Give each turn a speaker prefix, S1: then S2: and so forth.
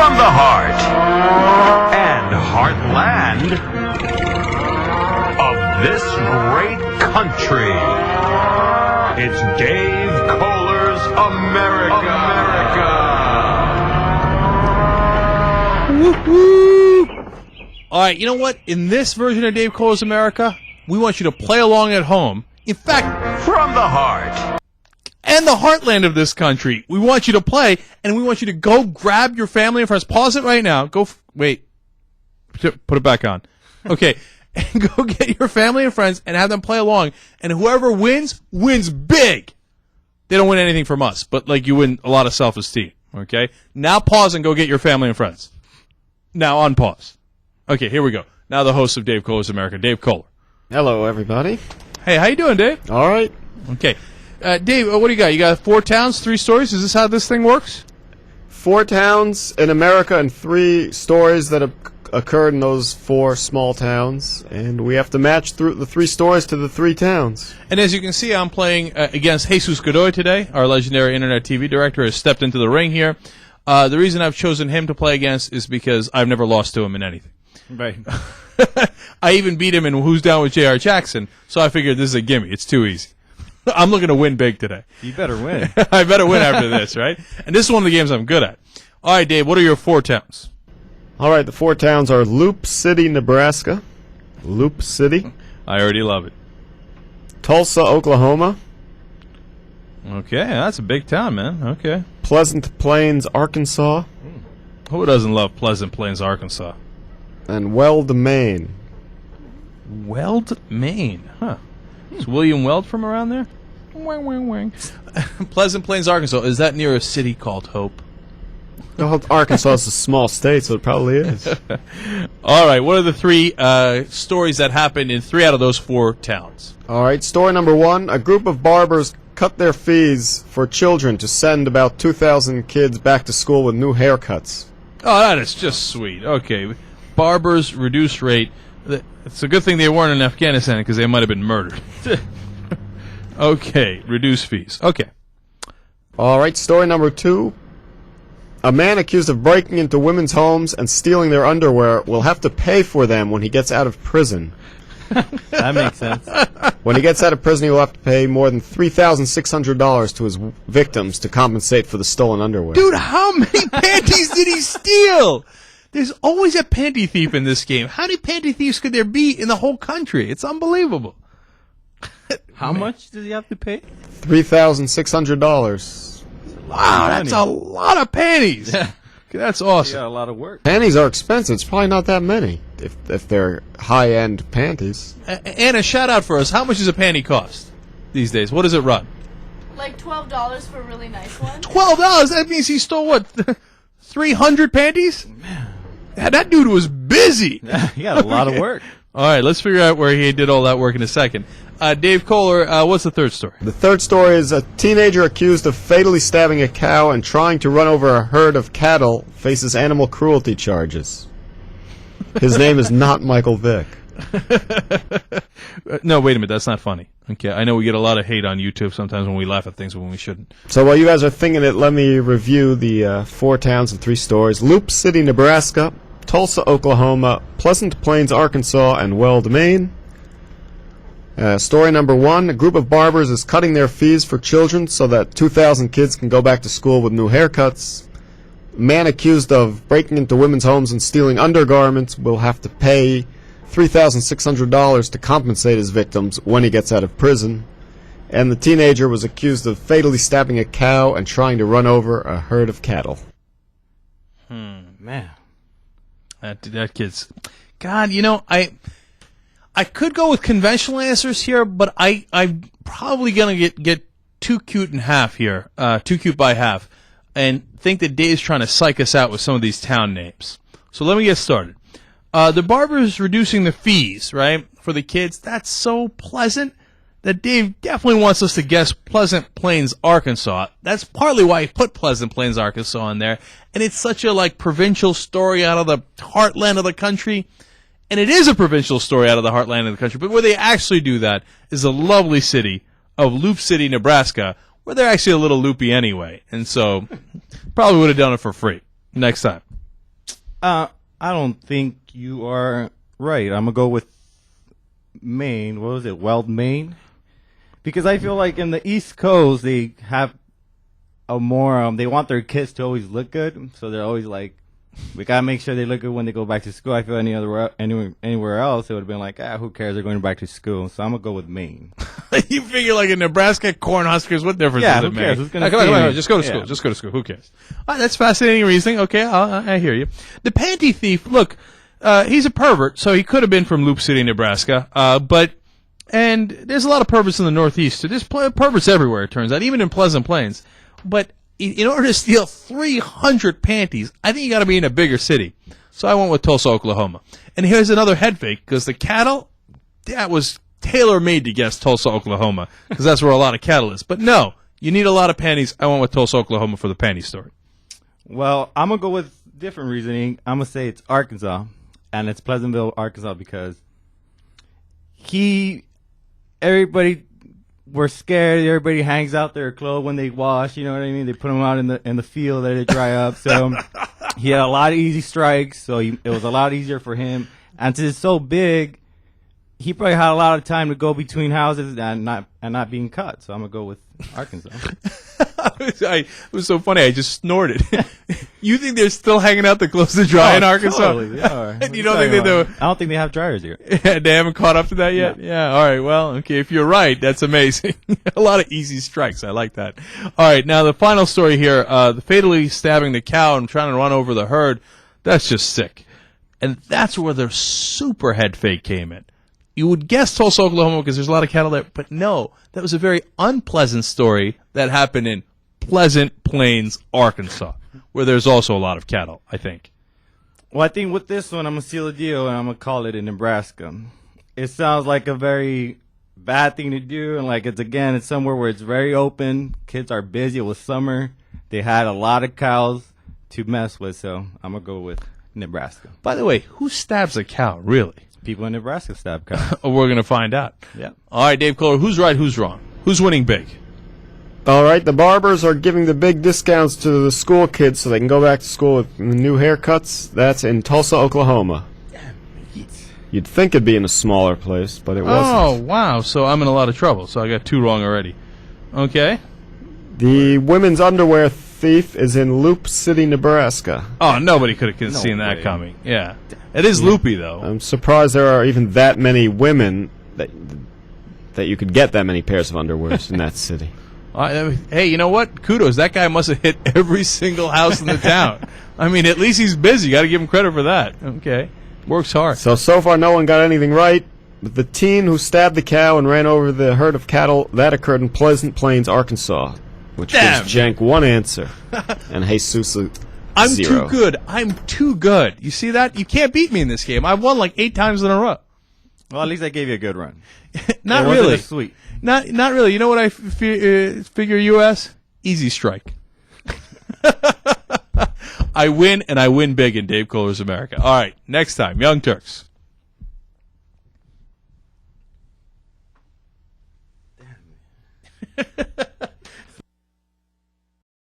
S1: from the heart and heartland of this great country. It's Dave Koller's America.
S2: Woo-hoo. All right, you know what? In this version of Dave Koller's America, we want you to play along at home. In fact,
S1: from the heart
S2: and the heartland of this country, we want you to play, and we want you to go grab your family and friends. Pause it right now. Wait. Put it back on. Okay. And go get your family and friends and have them play along. And whoever wins big. They don't win anything from us, but like you win a lot of self-esteem. Okay? Now pause and go get your family and friends. Now unpause. Okay, here we go. Now the host of Dave Koller's America, Dave Koller.
S3: Hello, everybody.
S2: Hey, how you doing, Dave?
S3: All right.
S2: Okay. Dave, what do you got? You got 4 towns, 3 stories? Is this how this thing works?
S3: 4 towns in America and 3 stories that have occurred in those 4 small towns, and we have to match through the 3 stories to the 3 towns.
S2: And as you can see, I'm playing against Jesus Godoy today. Our legendary Internet TV director has stepped into the ring here. The reason I've chosen him to play against is because I've never lost to him in anything.
S4: Right.
S2: I even beat him in Who's Down with J.R. Jackson, so I figured this is a gimme. It's too easy. I'm looking to win big today.
S4: You better win.
S2: I better win after this, right? And this is one of the games I'm good at. All right, Dave, what are your 4 towns?
S3: All right, the 4 towns are Loop City, Nebraska. Loop City.
S2: I already love it.
S3: Tulsa, Oklahoma.
S2: Okay, that's a big town, man. Okay.
S3: Pleasant Plains, Arkansas.
S2: Who doesn't love Pleasant Plains, Arkansas?
S3: And Weld, Maine.
S2: Weld, Maine. Huh. Is William Weld from around there? Wang, wang, wang. Pleasant Plains, Arkansas. Is that near a city called Hope?
S3: Well, Arkansas is a small state, so it probably is.
S2: All right. What are the 3 stories that happened in 3 out of those 4 towns?
S3: All right, story number 1. A group of barbers cut their fees for children to send about 2,000 kids back to school with new haircuts.
S2: Oh, that is just sweet. Okay. Barbers reduce rate. It's a good thing they weren't in Afghanistan because they might have been murdered. Okay. Reduce fees. Okay.
S3: All right, story number 2. A man accused of breaking into women's homes and stealing their underwear will have to pay for them when he gets out of prison.
S4: That makes sense.
S3: When he gets out of prison, he will have to pay more than $3,600 to his victims to compensate for the stolen underwear.
S2: Dude, how many panties did he steal? There's always a panty thief in this game. How many panty thieves could there be in the whole country? It's unbelievable.
S4: How much does he have to pay?
S3: $3,600.
S2: Wow, that's a lot of panties. That's
S4: You
S2: awesome.
S4: got a lot of work.
S3: Panties are expensive. It's probably not that many if they're high-end panties.
S2: Anna, shout out for us. How much does a panty cost these days? What does it run?
S5: Like $12 for a really nice one.
S2: $12? That means he stole, what, 300 panties? That dude was busy.
S4: You got a lot of work.
S2: All right, let's figure out where he did all that work in a second. Dave Koller, what's the 3rd story?
S3: The 3rd story is a teenager accused of fatally stabbing a cow and trying to run over a herd of cattle faces animal cruelty charges. His name is not Michael Vick.
S2: No, wait a minute. That's not funny. Okay, I know we get a lot of hate on YouTube sometimes when we laugh at things when we shouldn't.
S3: So while you guys are thinking it, let me review the 4 towns and 3 stories. Loop City, Nebraska. Tulsa, Oklahoma. Pleasant Plains, Arkansas. And Weld, Maine. Story number 1. A group of barbers is cutting their fees for children so that 2,000 kids can go back to school with new haircuts. A man accused of breaking into women's homes and stealing undergarments will have to pay $3,600 to compensate his victims when he gets out of prison. And the teenager was accused of fatally stabbing a cow and trying to run over a herd of cattle.
S4: Man.
S2: That kid's... God, you know, I could go with conventional answers here, but I'm probably going to get too cute in half here, too cute by half, and think that Dave's trying to psych us out with some of these town names. So let me get started. The barber's reducing the fees, right, for the kids. That's so pleasant that Dave definitely wants us to guess Pleasant Plains, Arkansas. That's partly why he put Pleasant Plains, Arkansas in there. And it's such a, like, provincial story out of the heartland of the country. And it is a provincial story out of the heartland of the country. But where they actually do that is the lovely city of Loop City, Nebraska, where they're actually a little loopy anyway. And so probably would have done it for free next time.
S4: I don't think you are right. I'm gonna go with Maine. What was it? Weld, Maine? Because I feel like in the East Coast they have a more they want their kids to always look good, so they're always like, we gotta make sure they look good when they go back to school. I feel anywhere else it would have been like, who cares? They're going back to school. So I'm gonna go with Maine.
S2: You figure like in Nebraska, Cornhuskers, what difference
S4: Yeah,
S2: does it
S4: who
S2: make?
S4: cares? Who's gonna
S2: Come on,
S4: see
S2: come on,
S4: me?
S2: just go to school.
S4: Yeah.
S2: Just go to school. Who cares? All right, that's fascinating reasoning. Okay, I hear you. The panty thief. Look, he's a pervert, so he could have been from Loop City, Nebraska. And there's a lot of perverts in the Northeast. So there's perverts everywhere. It turns out, even in Pleasant Plains. But in order to steal 300 panties, I think you got to be in a bigger city. So I went with Tulsa, Oklahoma. And here's another head fake, because the cattle, that was tailor-made to guess Tulsa, Oklahoma, because that's where a lot of cattle is. But no, you need a lot of panties. I went with Tulsa, Oklahoma for the panty story.
S4: Well, I'm gonna go with different reasoning. I'm gonna say it's Arkansas, and it's Pleasantville, Arkansas, because everybody were scared. Everybody hangs out their clothes when they wash. You know what I mean? They put them out in the field, let it dry up. So he had a lot of easy strikes. So it was a lot easier for him. And since it's so big, he probably had a lot of time to go between houses and not being caught. So I'm gonna go with Arkansas.
S2: It was so funny. I just snorted. You think they're still hanging out the clothes to dry in Arkansas?
S4: Totally, they are.
S2: You don't think they do?
S4: I don't think they have dryers here.
S2: They haven't caught up to that yet?
S4: No.
S2: Yeah, all right. Well, okay, if you're right, that's amazing. A lot of easy strikes. I like that. All right, now the final story here, the fatally stabbing the cow and trying to run over the herd, that's just sick. And that's where the super head fake came in. You would guess Tulsa, Oklahoma, because there's a lot of cattle there, but no, that was a very unpleasant story that happened in Pleasant Plains, Arkansas, where there's also a lot of cattle, I think.
S4: Well, I think with this one, I'm going to seal a deal, and I'm going to call it in Nebraska. It sounds like a very bad thing to do, and it's somewhere where it's very open. Kids are busy. It was summer. They had a lot of cows to mess with, so I'm going to go with Nebraska.
S2: By the way, who stabs a cow, really?
S4: People in Nebraska stab cows.
S2: We're going to find out.
S4: Yeah.
S2: All right, Dave Koller, who's right, who's wrong? Who's winning big?
S3: All right, the barbers are giving the big discounts to the school kids so they can go back to school with new haircuts. That's in Tulsa, Oklahoma. You'd think it'd be in a smaller place, but it wasn't.
S2: Oh, wow. So I'm in a lot of trouble. So I got two wrong already. Okay.
S3: The women's underwear thief is in Loop City, Nebraska.
S2: Oh, nobody could have seen that
S4: way.
S2: coming. Yeah. It is loopy, though.
S3: I'm surprised there are even that many women that you could get that many pairs of underwears in that city.
S2: Hey, you know what? Kudos. That guy must have hit every single house in the town. I mean, at least he's busy. Got to give him credit for that. Okay. Works hard.
S3: So far no one got anything right. But the teen who stabbed the cow and ran over the herd of cattle, that occurred in Pleasant Plains, Arkansas, which
S2: Damn.
S3: gives Jank one answer and Jesus
S2: I'm
S3: 0.
S2: too good. I'm too good. You see that? You can't beat me in this game. I've won like 8 times in a row.
S4: Well, at least I gave you a good run.
S2: Not
S4: It wasn't
S2: really.
S4: as sweet.
S2: Not really. You know what I figure you as? Easy strike. I win, and I win big in Dave Koller's America. All right, next time, Young Turks. Damn.